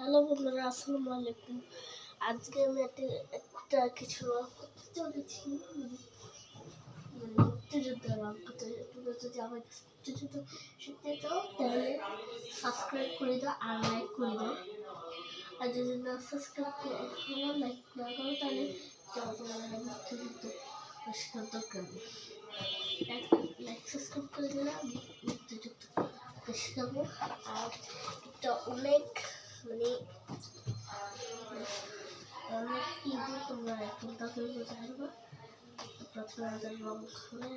Hello বন্ধুরা, আসসালামু আলাইকুম। আজকে আমি একটা কিছু করতে চলেছি, মুক্তিযুদ্ধের রং করতে। তোমরা যদি আমার মুক্তিযুদ্ধ শিখতে চাও তাহলে সাবস্ক্রাইব করে দাও আর লাইক করে দাও। আর যদি না সাবস্ক্রাইব করো, লাইক না করো, তাহলে তোমার মুক্তিযুদ্ধ শেখার দরকার নেই। লাইক সাবস্ক্রাইব করে দিলে আমি মুক্তিযুদ্ধ শেখাবো। আর এটা অনেক অনেক ইজি, তোমরা এখন তাকে বুঝতে পারবে। প্রথমে আমাদের রং খুলে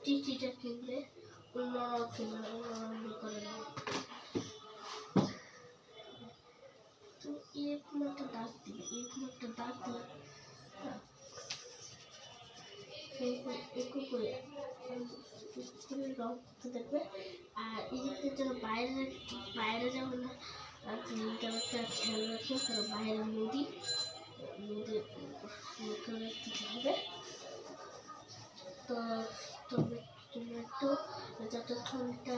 টিটিটা কিনলে অন্যরাও কিনবে, অন্যরা করে নেবে। তো এরকম একটা দাগ দিবে, এরকম একটা দাগ দিলে রং করতে দেখবে। আর এদিকটা যেন বাইরে যাবে না, আর তুমি একটা খেয়াল রাখো, কারণ বাইরে নদীর মুখে দিতে হবে। তো তুমি একটু যতক্ষণ এটা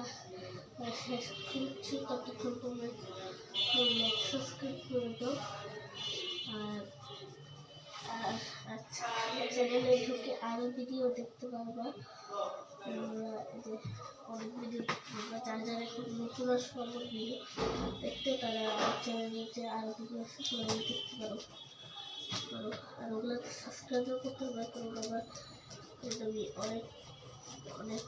শেষ করছি ততক্ষণ তুমি সাবস্ক্রাইব করে দাও। আর চ্যানেলে ঢুকে আরও ভিডিও দেখতে পারবা। যে অনেক ভিডিও দেখতে পারবা, যারা এখন নতুন আসবে আমার ভিডিও দেখতে, তারা আমার চ্যানেলে আরও ভিডিও আছে, তোমরা দেখতে পারো। আর ওগুলোতে সাবস্ক্রাইবও করতে হবে, কারণ আবার আমি অনেক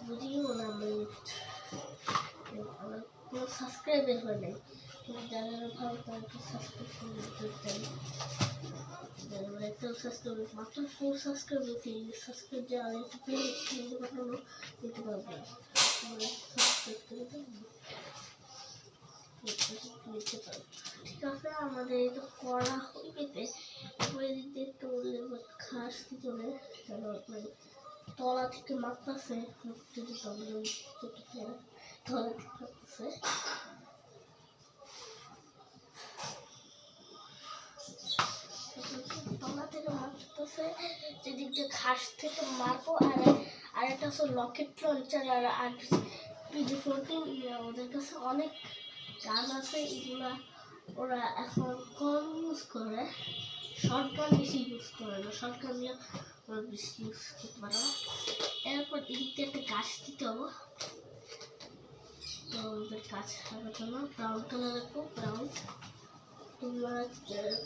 বুঝিও না, আমার কোনো সাবস্ক্রাইবের হয় নাই। কিন্তু যারা ভালো তাদেরকে সাবস্ক্রাইব করে দিতে চাই। একটা সাবস্ক্রাইব মাত্র 4 সাবস্ক্রাইব সাবস্ক্রাইব যে আর একটা পেয়ে পাঠানো দিতে পারবো। সাবস্ক্রাইব করে নিতে পারবো। ঠিক আছে, আমাদের এটা করা হয়ে গেছে। এরপরে দিতে একটু ঘাস দিতে হবে, যেন তলা থেকে মারতেছে মুক্তিযুদ্ধ, তলা থেকে মারতেছে। তলা থেকে মারতেছে, যেদিক দিয়ে ঘাস থেকে মারবো। আর একটা হচ্ছে লকেট লঞ্চার আর RPG-14, ওদের কাছে অনেক গান আছে। এগুলা ওরা এখন কম ইউজ করে, শর্ট গান বেশি ইউজ করে না, শর্ট গান দিয়ে ওরা বেশি ইউজ করতে পারে না। এরপর এদিকে একটা গাছ দিতে হবে। তো আমাদের গাছ লাগার জন্য ব্রাউন কালার রাখবো, ব্রাউন।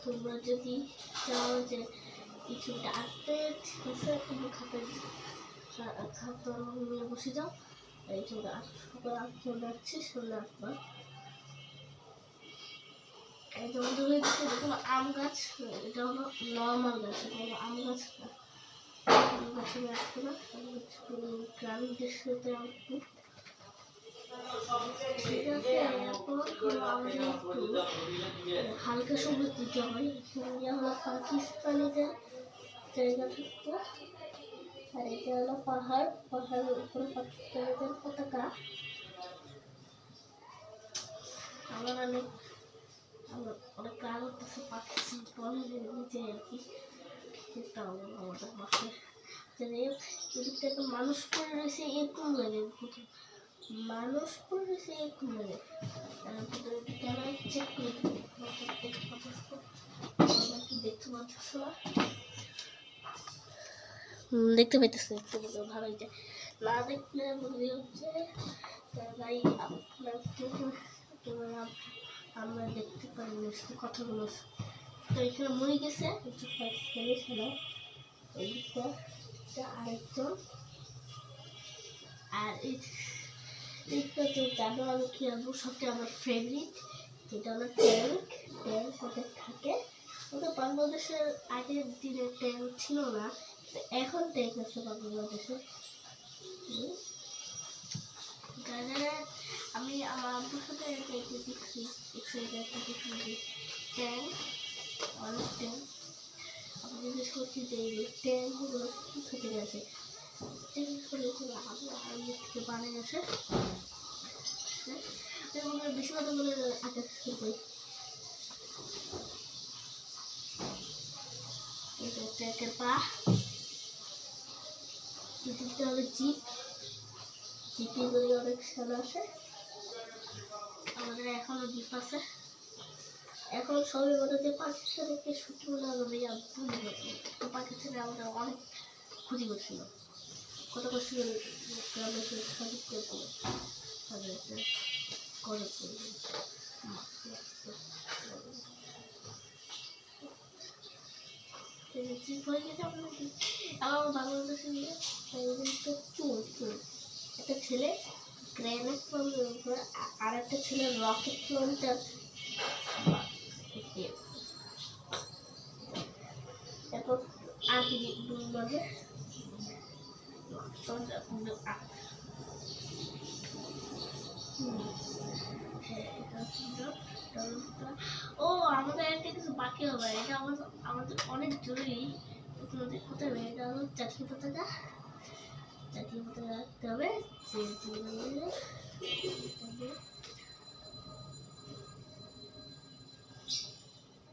তোমরা যদি চাও যে কিছুটা আঁকতে, ঠিক আছে, তুমি খাতা নিয়ে বসে যাও। এই যে আঁকতে যাচ্ছি, শুনে আঁকবা। এই যে আমাদের হয়ে গেছে, দেখুন আম গাছ। এটা হলো নর্মাল গাছ, এটা আম গাছ না। আম গাছে আঁকতে না, গ্রামীণ দৃশ্যতে আঁকবো। ঠিক আছে, এরপর আমাদের একটু হালকা সবুজ দিতে হয়। হলো পাকিস্তানিদের জায়গা থাকতো, আর এটা হলো পাহাড়ের উপরে পাকিস্তানিদের পতাকা। আমার অনেক রাগ হতেছে, পাকিস্তান বলে নিচে আর কি। আমাদের বাসায় এদিকটা একটা মানুষ পড়ে রয়েছে, এরকম লাগে, মানুষ পড়ে রয়েছে এরকম লাগে। ক্যামেরা চেক করে দেখতে পাচ্ছ না? দেখতে পাইতেছে, একটু ভালো হয়েছে। না দেখলে বুঝে হচ্ছে ভাই আমরা দেখতে পারি না কথাগুলো। তো এখানে মরে গেছে এইটা আরেকজন। আর এইটা তো জানো আমি কি আনবো, সবচেয়ে আমার ফেভারিট, যেটা হলো ট্যাঙ্ক ওদের থাকে। ওদের বাংলাদেশের আগের দিনের ট্যাঙ্ক ছিল না, এখন ট্যাঙ্ক আছে বাংলাদেশে। আমি আমার আব্বুর সাথে দেখছি ট্যাঙ্ক, অনেক ট্যাঙ্ক। আমি জিজ্ঞেস করছি যে এই ট্যাঙ্কগুলো কোথা থেকে আসে, জিজ্ঞেস করে আর্মি থেকে বানিয়ে আসে। বেশি কথা বলে আগে করি। ট্যাঙ্কের পা দিতে হবে, জিপে করে অনেক সাল আসে। আমাদের এখনো দ্বীপ আছে। এখন সবাই বলে যে পাকিস্তানকে শুকিয়ে লাগাবে, তো পাকিস্তানে আমাদের অনেক ক্ষতি করছিল, কত কষ্ট করে গ্রামের সঠিক করে করে আমার বাংলাদেশে চুল চুল একটা ছেলে গ্রেনেড আর একটা ছেলে রকেট লঞ্চার। এরপর আর কি বলবে ও আমাদের একটা কিছু বাকি হবে, এটা আমাদের অনেক জরুরি। কোথায় এটা হলো জাতীয় পতাকা, জাতীয় পতাকা রাখতে হবে।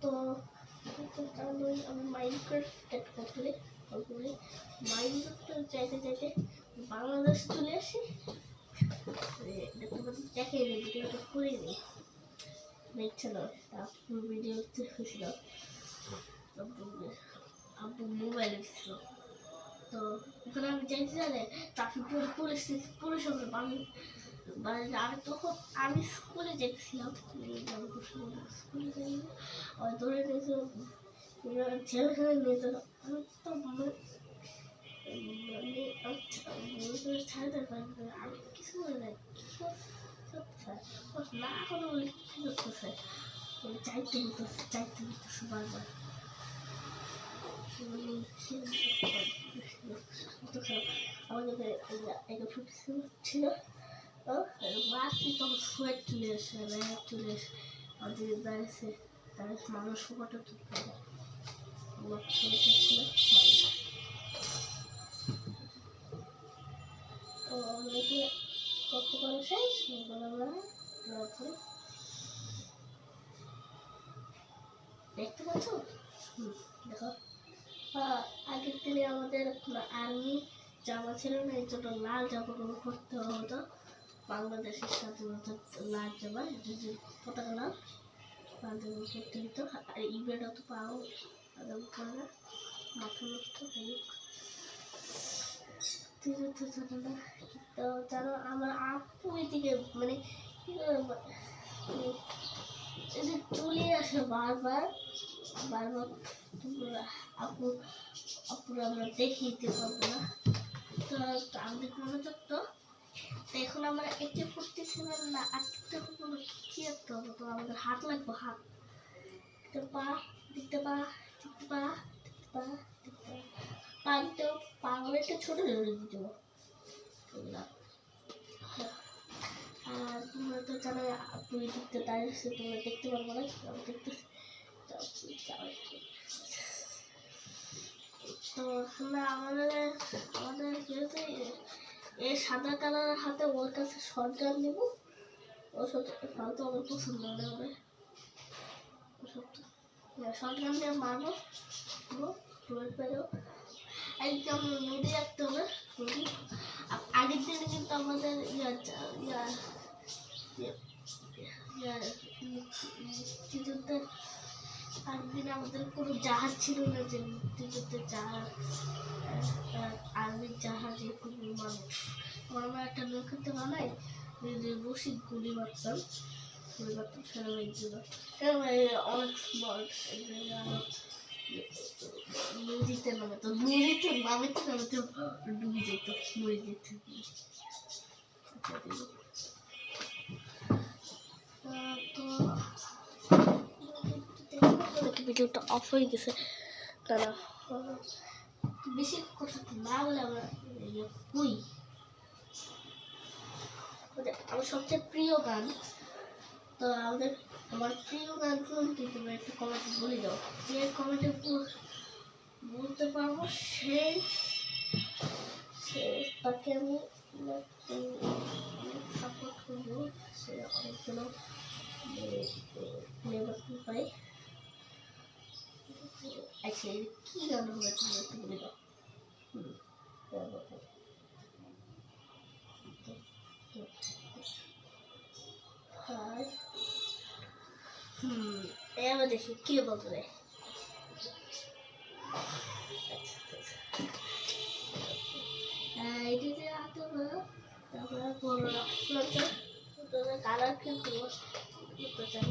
তো আমি মাইনক্রাফট করি, মাইনক্রাফট চাইতে চাইতে বাংলাদেশ চলে আসি। তোমাদের দেখাই নেই, ভিডিওটা করে নিই, দেখছিল ভিডিও হয়েছিল, আব্বু মোবাইল এসেছিল। তো ওখানে আমি চাইতে চাইলে ট্রাফিক পুলিশ আর তখন আমি স্কুলে যেতেছিলাম, স্কুলে যাই ধরে নিয়েছিল ছেলেখানে নিয়ে যেত। আমি তো ছাড়তে পারি, আমি কিছু বলে নাই, না এখন বলে কি করতেছে, চাইতে হইতেছে বারবার। আমাদের একটা ফুটে ছিল, মাটি তখন সোয়েট চলে এসে আমাদের দাঁড়িয়েছে, মানুষ ফটো তুলতে ছিল। তো আমাকে কত করে শেষ দেখতে পাচ্ছ। দেখো আগের দিনে আমাদের আর্মি জামা ছিল না, এই জন্য লাল জামাগুলো পরতে হতো। বাংলাদেশের স্বাধীনতা লাল জামা, পতাকা লাল জামা পরতে হতো। আর ইবেটা তো পাও করে না, মাথা নষ্ট হয়ে। তো জানো আমার আপু এদিকে মানে চলে আসে বারবার, আপুরা আমরা দেখিয়ে দিতে পারবো না। তো আমাদের মনোযোগ তো এখন আমরা একটু ফুটতেছিলাম না, আটটা কি একটা হবে, তো আমাদের হাত লাগবে, হাত দিতে পা অনেকটা ছোট ধরে দিতে। আর তোমরা তো জানো তুই দেখতে দাঁড়িয়েছে, তোমরা দেখতে পারবো না, আমি দেখতেছি। তো আমরা আমাদের যেহেতু এই সাদা কালার হাতে ওর কাছে শর্ট গান নেবো, ও সব ফালতু আমার পছন্দ হবে, শর্ট গান দিয়ে মারবো একদম নদী রাখতে হবে। আগের দিনে কিন্তু আমাদের মুক্তিযুদ্ধের আগের দিনে আমাদের কোনো জাহাজ ছিল না, যে মুক্তিযুদ্ধের জাহাজ, আর্মির জাহাজে কোনো মানুষ। আমরা একটা নৌকাতে বানাই বসে গুলি মারতাম সেনাবাহিনীগুলো, অনেক স্মার্ট। নদীতে নামতো ডুবে যেত, মরে যেত। তো ভিডিওটা অফ হয়ে গেছে, তারা বেশি কথা না বলে আমরা কই। আমার সবচেয়ে প্রিয় গান, তো আমার প্রিয় গান কোনটি তোমরা একটু কমেন্টে বলে দাও। যে কমেন্টে বলতে পারবো তাকে আমি সাপোর্ট করবো, সে অনেকগুলো পাই। আচ্ছা কি গান হবে তুমি একটু বলে দাও। Hi. এবার দেখি কি বলবে। এটিতে হাতে তারপরে বড় কালার কিন্তু করতে চাই।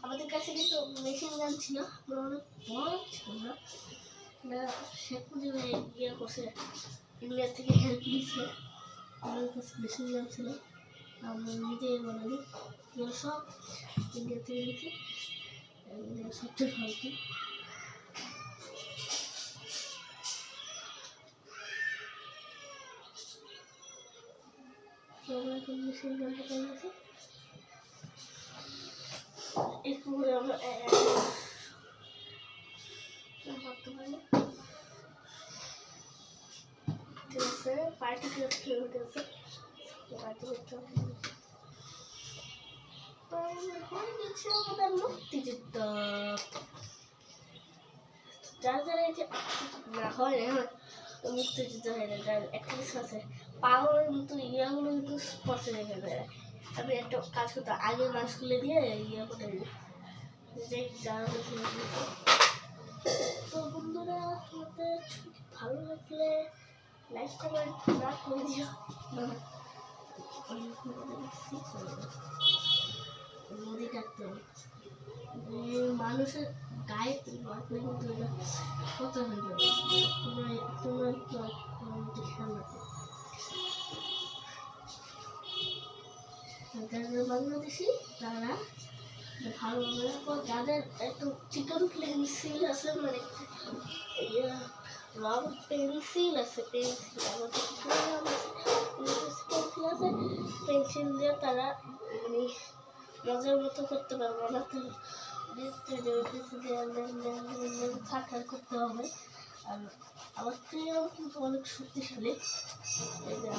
আমাদের কাছে কিন্তু মেশিন গান ছিল, অনেক বড় ছিল না, শেখ মুজিব ইয়ে করছে, ইন্ডিয়া থেকে হেল্প নিচ্ছে। আমাদের কাছে মেশিন গান ছিল, আমরা নিজেই বানাই, সব ইন্ডিয়া থেকে নিচ্ছে, সবচেয়ে ফালতু। আমরা এখন মেশিন গানটা পেয়ে গেছি। একটু করে আমরা করতে পারি। ঠিক আছে, পার্টি করতে আছে, পার্টি করতে হবে। আমাদের মুক্তিযুদ্ধ যারা যারা এই যে না হয় না মুক্তিযুদ্ধ হয় না, যার একটা কিছু আছে পাওয়ার মতো ইয়াগুলো কিন্তু স্পষ্ট রেখে দেয়। আমি একটা কাজ করতাম, আগে মাস খুলে দিয়ে ইয়ে করে যে যারা তো বন্ধুরা, তোমাদের ভালো লাগলে লাইক কমেন্ট না করে দিও। নদী কাটতে হবে, মানুষের গায়ে মারলে কিন্তু কত হয়ে যাবে। তোমরা একটু খেয়াল রাখো। যারা বাংলাদেশি তারা ভালো, যাদের একটু চিকেন পেন্সিল আছে, মানে রং পেন্সিল আছে, পেন্সিল আছে, পেন্সিল দিয়ে তারা মানে মজার মতো করতে পারবো না, থাকার করতে হবে। আর আমার প্রিয় কিন্তু অনেক শক্তিশালী,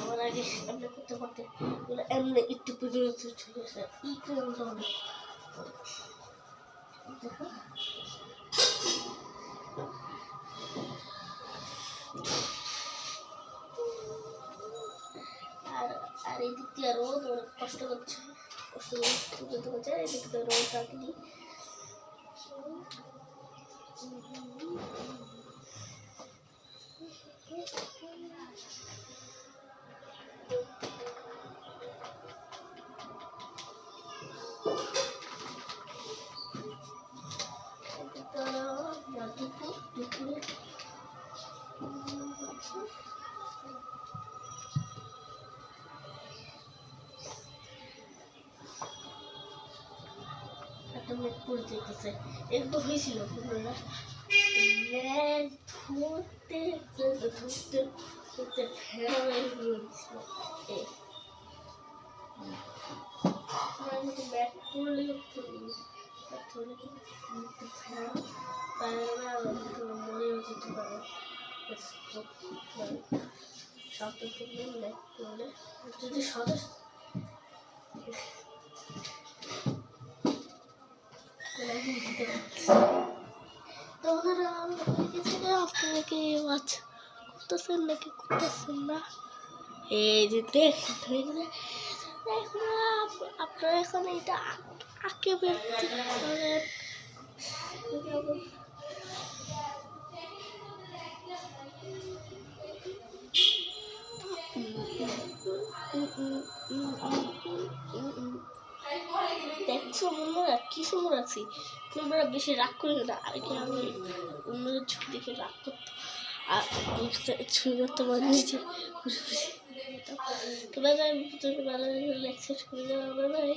আমার আগে এমনি করতে করতে এমনি একটু পর্যন্ত চলে আসে, অনেক দেখো। আর এই দিক দিয়ে রোদ অনেক কষ্ট করছে, এই দিক দিয়ে রোদ রাখি। একটা মেঘ পড়ে যেতেছে, এরকম হয়েছিল ধরতে ধরতে ধরতে ফেরা ব্যাগ পড়লে মরেও যেতে পারে। যদি সদস্য আপনারা কি ওয়াচ করতেছেন নাকি করতেছেন না? এই যে দেখেন আপনারা এখন এটা আঁকে বের করেন। দেখছো বন্ধুরা কি সুন্দর আছি, তোমরা বেশি রাগ করে না, আগে আমি অন্যদের ছবি দেখে রাগ করতাম আর ছবি করতে পারি নিজে। তো বাই বাই, ভালো লাগলে লেকচার করে দেওয়া, বাই বাই।